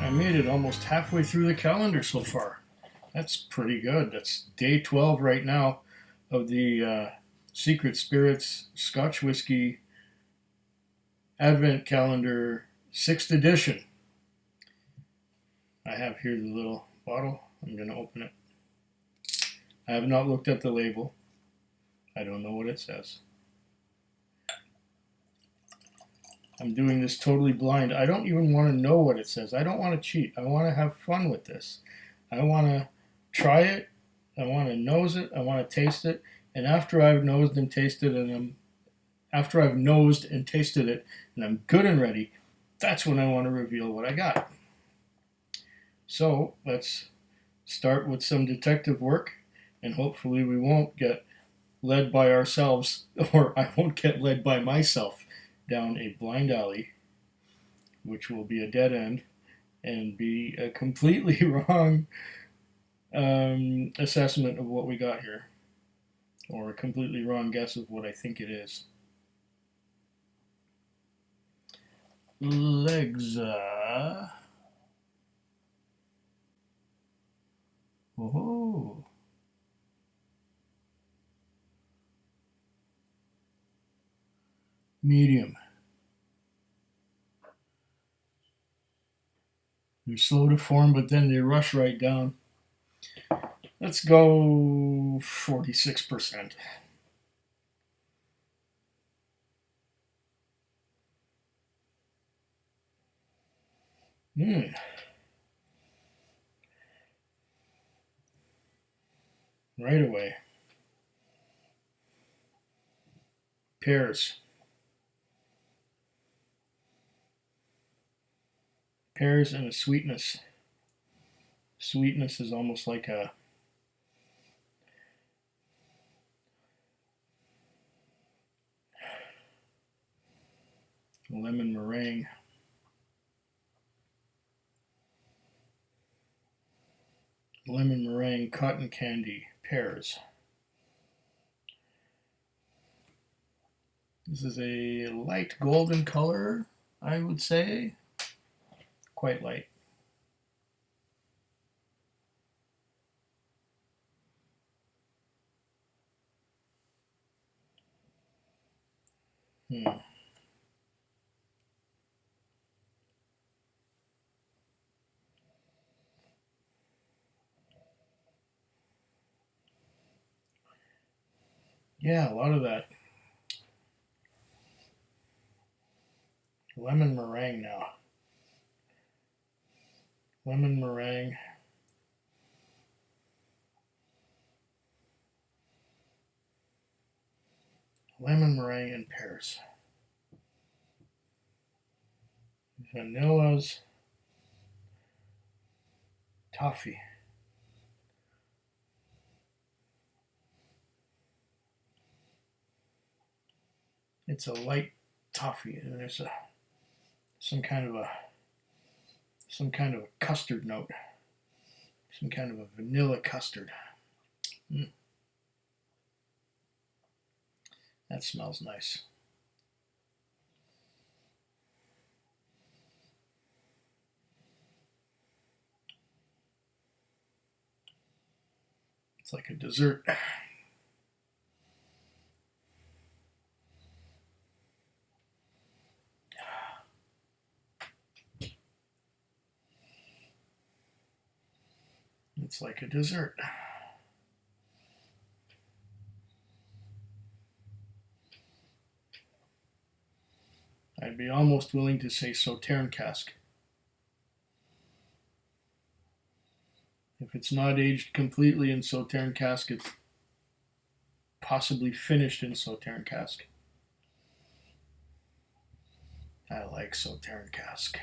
I made it almost halfway through the calendar so far. That's pretty good. That's day 12 right now of the Secret Spirits Scotch Whisky Advent Calendar 6th edition. I have here the little bottle. I'm going to open it. I have not looked at the label. I don't know what it says. I'm doing this totally blind. I don't even want to know what it says. I don't want to cheat. I want to have fun with this. I want to try it. I want to nose it. I want to taste it. And after I've nosed and tasted it, and I'm good and ready, that's when I want to reveal what I got. So let's start with some detective work, and hopefully we won't get led by ourselves, or I won't get led by myself down a blind alley, which will be a dead end and be a completely wrong assessment of what we got here, or a completely wrong guess of what I think it is. Legs. Oh. Medium. They're slow to form, but then they rush right down. Let's go 46%. Right away. Pears. Pears and a sweetness. Sweetness is almost like a lemon meringue. Lemon meringue, cotton candy, pears. This is a light golden color, I would say. Quite light. Yeah, a lot of that. Lemon meringue now. Lemon meringue. Lemon meringue and pears. Vanillas. Toffee. It's a light toffee, and there's some kind of a custard note, some kind of a vanilla custard. That smells nice. It's like a dessert. It's like a dessert. I'd be almost willing to say Sauterne cask. If it's not aged completely in Sauterne cask, it's possibly finished in Sauterne cask. I like Sauterne cask.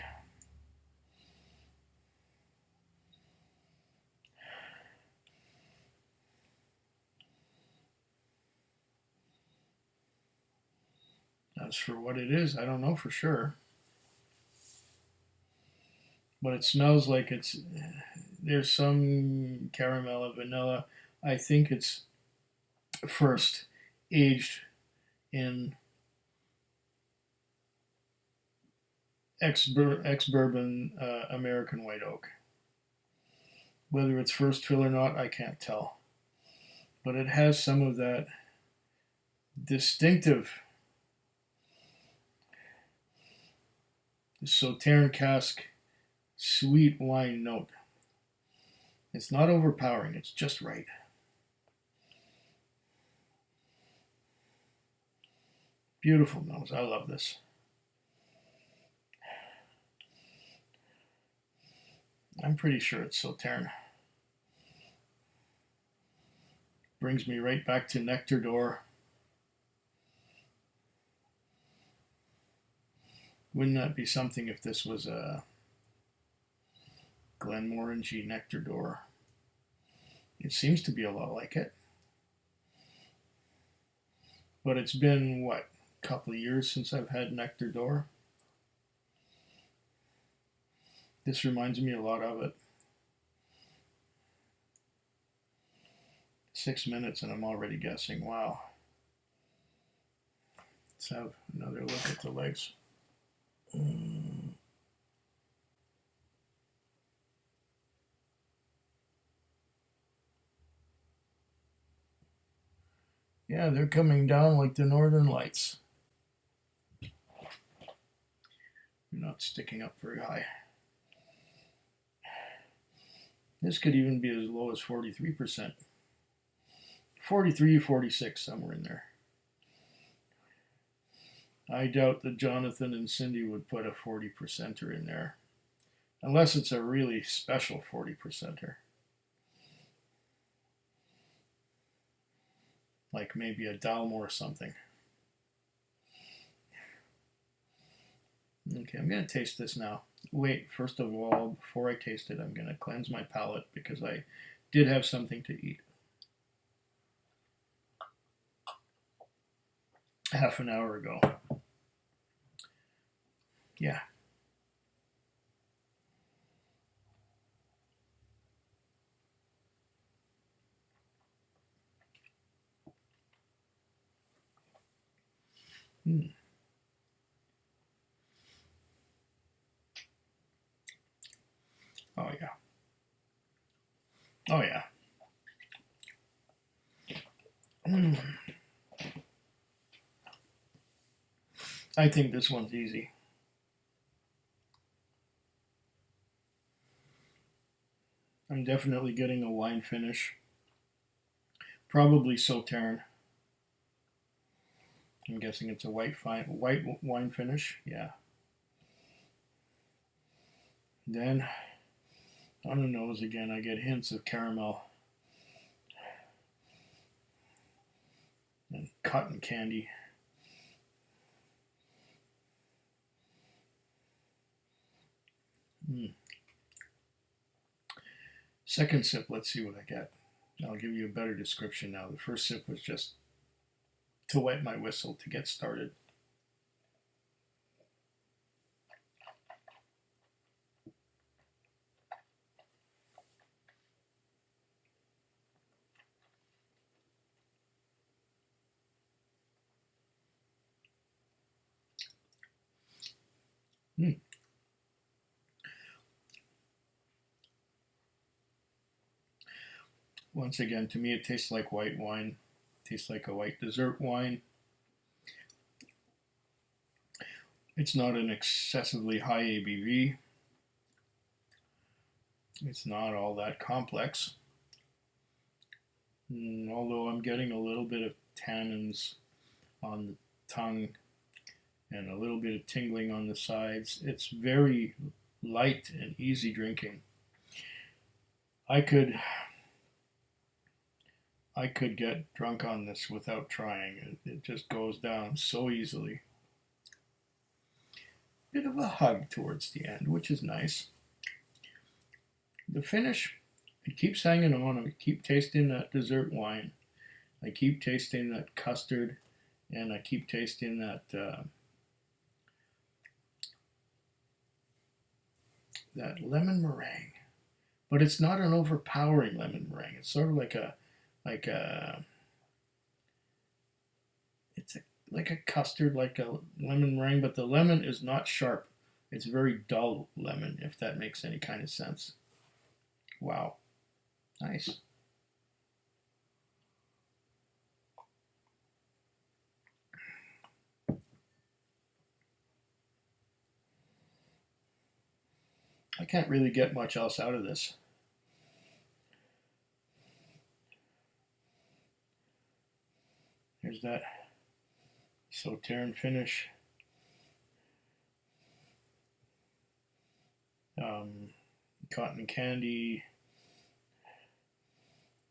As for what it is, I don't know for sure. But it smells like there's some caramel and vanilla. I think it's first aged in ex-bourbon American white oak. Whether it's first fill or not, I can't tell. But it has some of that distinctive Sauterne cask sweet wine note. It's not overpowering, it's just right. Beautiful nose. I love this. I'm pretty sure it's Sauterne. Brings me right back to Nectar d'Or. Wouldn't that be something if this was a Glenmorangie Nectar d'Or? It seems to be a lot like it. But it's been, what, a couple of years since I've had Nectar d'Or. This reminds me a lot of it. 6 minutes and I'm already guessing. Wow. Let's have another look at the legs. Yeah, they're coming down like the northern lights. They're not sticking up very high. This could even be as low as 43%. 43, 46, somewhere in there. I doubt that Jonathan and Cindy would put a 40%er in there. Unless it's a really special 40%er. Like maybe a Dalmore or something. Okay, I'm going to taste this now. Wait, first of all, before I taste it, I'm going to cleanse my palate because I did have something to eat half an hour ago. Yeah. Oh yeah. Oh yeah. I think this one's easy. I'm definitely getting a wine finish. Probably Sauterne. I'm guessing it's a white wine finish. Yeah. Then on the nose again, I get hints of caramel and cotton candy. Second sip, let's see what I get. I'll give you a better description now. The first sip was just to wet my whistle to get started. Once again, to me, it tastes like white wine. It tastes like a white dessert wine. It's not an excessively high ABV. It's not all that complex. Although I'm getting a little bit of tannins on the tongue and a little bit of tingling on the sides. It's very light and easy drinking. I could get drunk on this without trying. It just goes down so easily. Bit of a hug towards the end, which is nice. The finish, it keeps hanging on. I keep tasting that dessert wine. I keep tasting that custard, and I keep tasting that that lemon meringue. But it's not an overpowering lemon meringue. It's sort of like a it's like a custard, like a lemon meringue, but the lemon is not sharp. It's very dull lemon, if that makes any kind of sense. Wow. Nice. I can't really get much else out of this. There's that Sauternes finish. Cotton candy,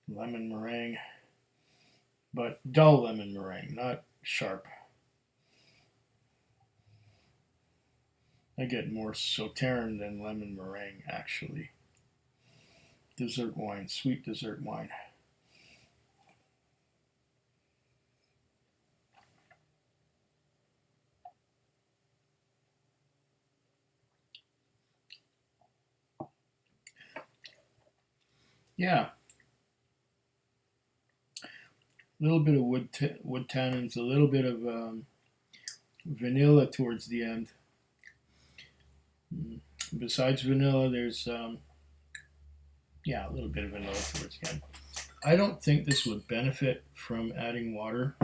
lemon meringue, but dull lemon meringue, not sharp. I get more Sauternes than lemon meringue, actually. Dessert wine, sweet dessert wine. Yeah, a little bit of wood tannins, a little bit of vanilla towards the end. Besides vanilla, there's yeah, a little bit of vanilla towards the end. I don't think this would benefit from adding water,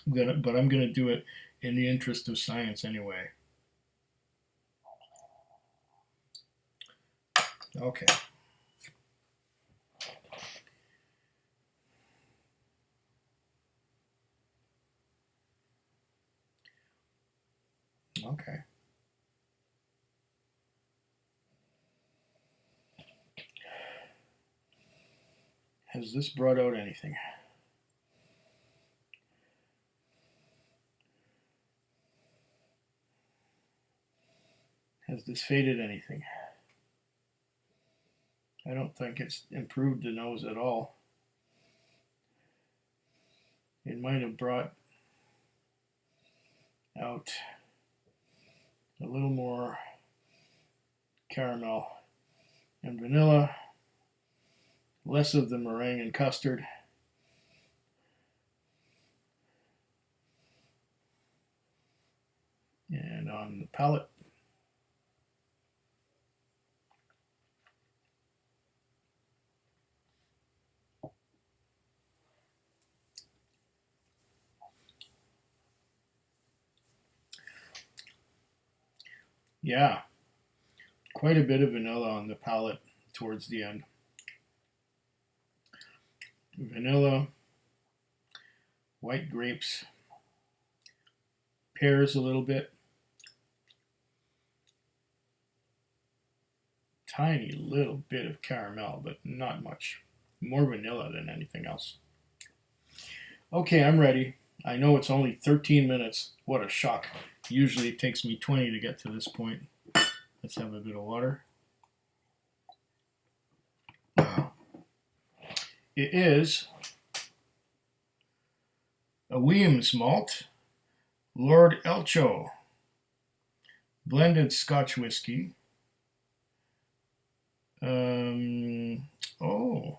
but I'm gonna do it in the interest of science anyway. Okay. Okay. Has this brought out anything? Has this faded anything? I don't think it's improved the nose at all. It might have brought out a little more caramel and vanilla, less of the meringue and custard. And on the palate, yeah, quite a bit of vanilla on the palate towards the end. Vanilla, white grapes, pears a little bit, tiny little bit of caramel, but not much. More vanilla than anything else. Okay, I'm ready. I know it's only 13 minutes. What a shock. Usually it takes me 20 to get to this point. Let's have a bit of water. It is a Williams malt, Lord Elcho, blended Scotch Whisky. Oh,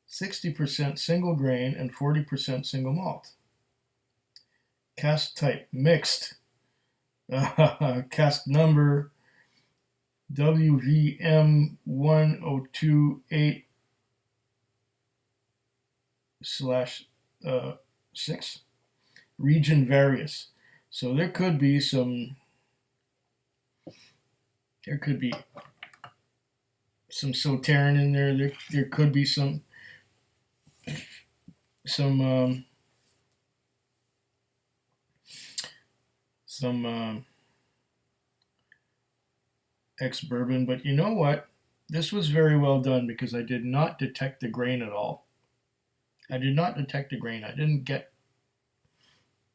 60% single grain and 40% single malt. Cask type mixed. Cask number WVM1028/6. Region various. So there could be some Sauternes in there. There could be some ex-bourbon, but you know what? This was very well done because I did not detect the grain at all. I did not detect the grain. I didn't get,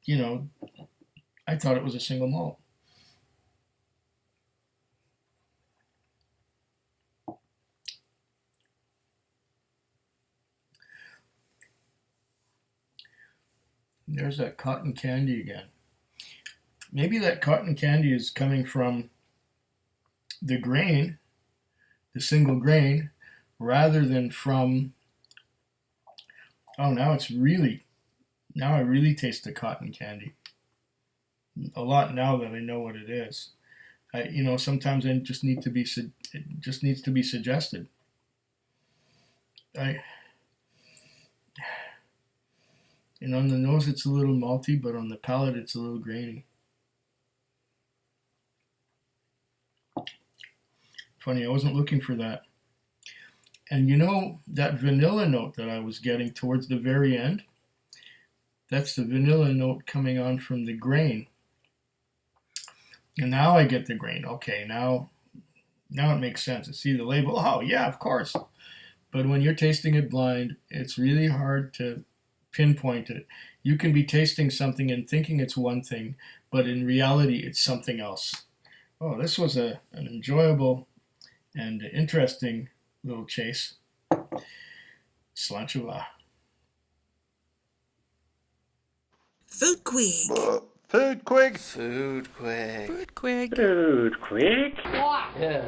I thought it was a single malt. There's that cotton candy again. Maybe that cotton candy is coming from the grain, the single grain, rather than from, oh, now I really taste the cotton candy. a lot now that I know what it is. Sometimes it just it just needs to be suggested. I, and on the nose it's a little malty, but on the palate it's a little grainy. Funny, I wasn't looking for that. And that vanilla note that I was getting towards the very end, that's the vanilla note coming on from the grain. And now I get the grain. Okay, now it makes sense. I see the label. Oh, yeah, of course. But when you're tasting it blind, it's really hard to pinpoint it. You can be tasting something and thinking it's one thing, but in reality, it's something else. Oh, this was an enjoyable and interesting little chase. Slanchova. Foodquig. Foodquig. Foodquig. Foodquig. Foodquig. Yeah.